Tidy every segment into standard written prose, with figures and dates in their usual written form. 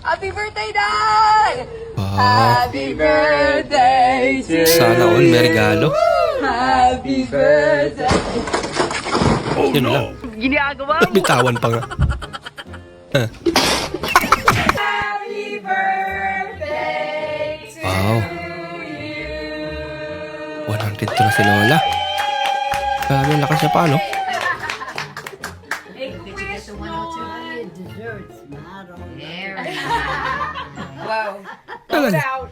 Happy birthday, Dad! Happy birthday to Sana all may regalo. Happy birthday! Yun lang. Ginagawa mo! Bitawan pa nga. Happy birthday to Wow. you! 100 to na si Lola. Grabe ang lakas niya pa, no? Wow. Talaga. Out.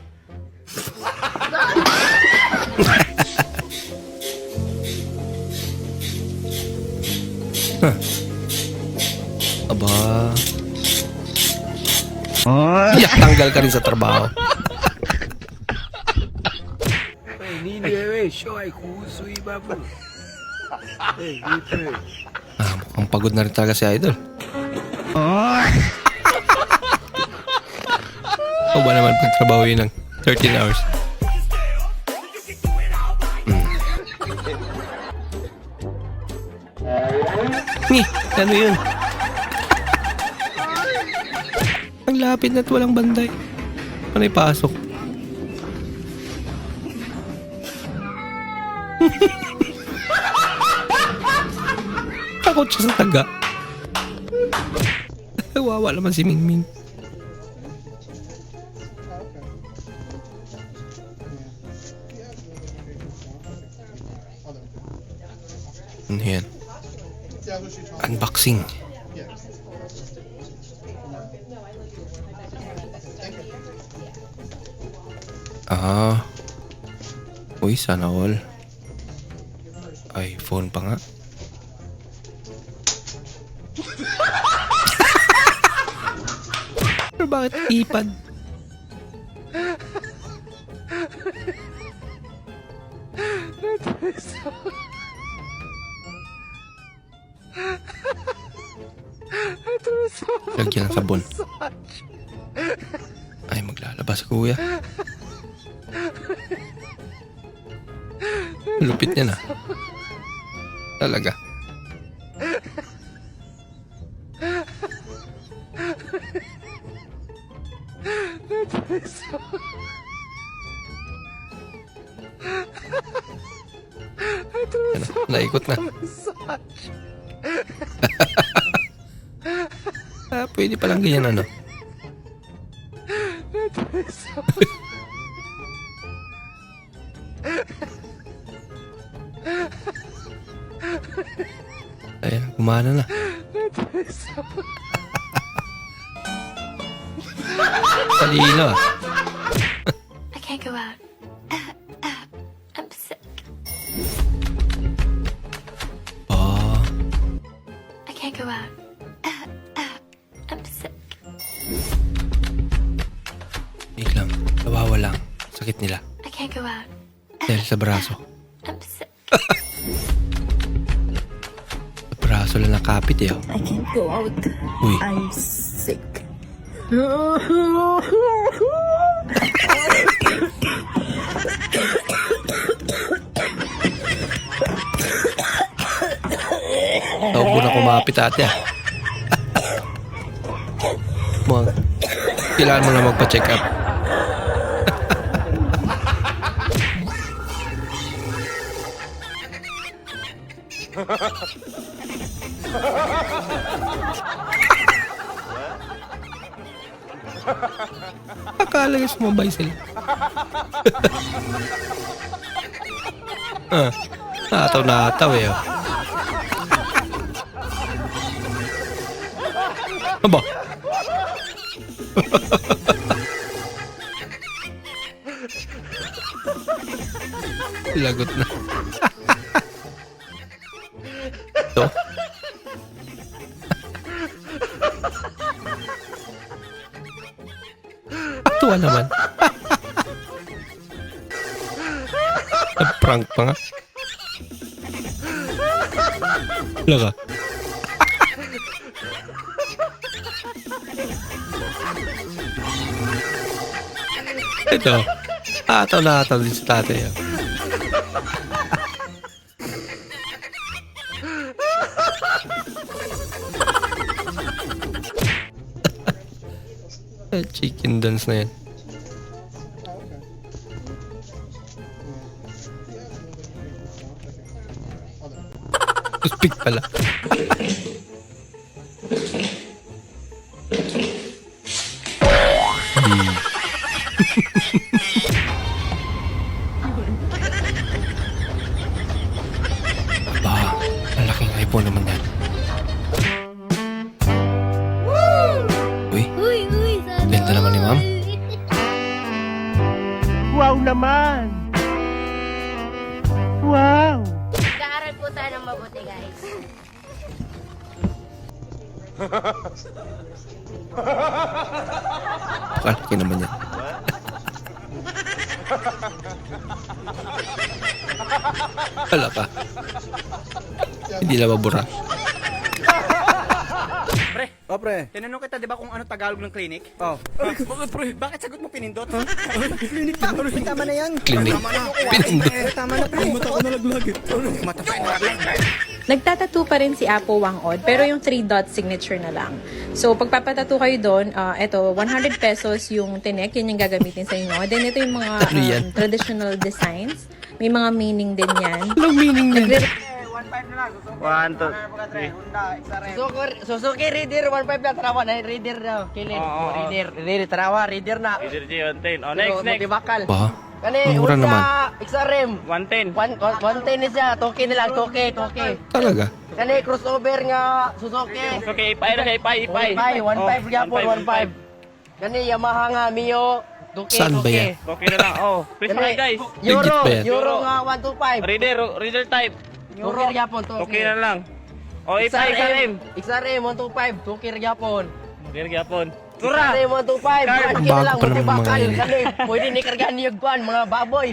Aba. Yak, tanggal ka rin sa trabaho. Mukhang pagod na rin talaga si Idol. O ba naman pagtrabaho yun ng 13 hours? Ano yun? Ang lapit na't walang banday. Ano ipasok? Takot siya sa taga. Wawa naman si Mingming. Ano yan? Unboxing. Uy, sana all. iPhone pa nga. Pero bakit iPad? Lagyan ng sabon. Ay, maglalabas si kuya. Lupit niya na. Talaga. Ano, naikot na. Pwede palang ganyan ano. Ayan, gumana na. Talino ah. I can't go out. I'm sick. Oh, I can't go out. I'm sick. biglang nawawala ang sakit nila I can't go out. dahil sa braso. I'm sick. Sa braso lang nakapit eh. Oh. I can't go out. Uy, I'm sick. taubo na kumapit ate ah. Kailangan mo na magpa-check up. Akala niya sumabay sila. Nataw eh. Oh. Aba? Lagot na. Ito? Tuwa naman. Prank pa nga. Laga. Ito. Ataw na ataw din sa tatay. Chicken dance na yan. Toothpick pala. Aba, malaking iPhone naman yan. Uy, Uy, uy, sana. ganda naman ni ma'am. Wow naman! Wow! Mag-aaral po tayo ng mabuti, guys. Kalaki naman yan. Wala ka. Hindi na mabura. Pre, Oh, pre. tinanong kita di ba kung ano Tagalog ng clinic? Oh. Bakit pre? Bakit sagot mo pinindot? Clinic pa. Tama na yan. Clinic. Pinindot. Tama na, pre. Mata ko nalaglag. Mata pa yung Nagtatattoo pa rin si Apo Wangod, pero yung 3-dot signature na lang. So, pagpapatattoo kayo doon, eto, 100 pesos yung tinek, yun yung gagamitin sa inyo. Then, ito yung mga Ano yan? traditional designs. May mga meaning din yan. Anong meaning yan? 1, 2, 3. Suzuki Reader 1.5 na tarawa na Reader na kilid. Oo. Reader tarawa, Reader na. Leader G110. Oh, Pero next. Bakal. Ba? Kani Mura naman. XRM 110. 110 ni siya, toke na lang, toke. Talaga? Kani crossover nga Suzuki. Okay, ipay na siya, ipay. 1.5 gyapon 1.5. Kani Yamaha nga Mio, toke. Saan ba yan? Okay na lang. Oh, please pa guys. Euro, Legit ba yan? Euro nga 125. Reader type. Euro gyapon to. Okay na lang. Oh, ipay XRM. XRM 125, toke gyapon. Reader gyapon. Tura. Kani 125, Card. kani Bago lang pa naman mga bakal. yan. Kani pwede ni kargahan niyo kuan mga baboy.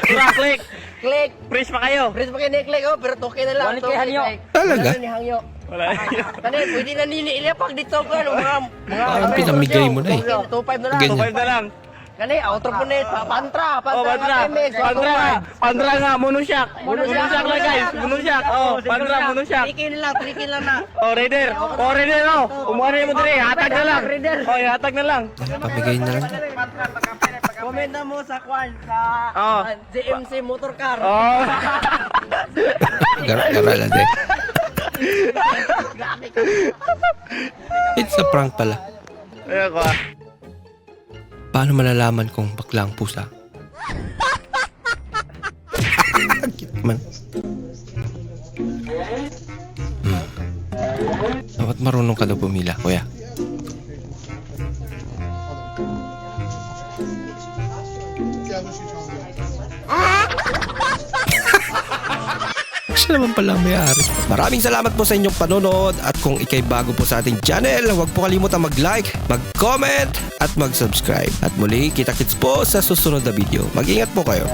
Tura, click. Click. Please pa kayo. Pres pa kay click oh, pero toke na lang. Wala kay hangyo. Talaga? Ni hangyo. Wala. Kani pwede na nili ilapag dito ko ano mga Parang pinamigay mo na eh. 25 na lang. Ganyan. 2.5 na lang. Kani outro po net pantra, Oh, Pandra. Pandra nga, monoshock. Monoshock lang guys. Monoshock. Oh, Pandra, monoshock. Trikin lang na. Oh, Raider. Oh, Raider, oh. Umuha mo dire. Hatag na lang. Oh, hatag na lang. Pamigay na lang. Comment na mo sa kwan sa Oh. GMC motor car. Oh. Gara-gara lang din. It's a prank pala. Ayan ko ah. Paano malalaman kung bakla ang pusa? Cute man. Dapat marunong ka daw pumila, kuya. Siya naman pala ang may-ari. Maraming salamat po sa inyong panonood at kung ikay bago po sa ating channel, huwag po kalimutan mag-like, mag-comment at mag-subscribe. At muli, kita-kits po sa susunod na video. Mag-ingat po kayo.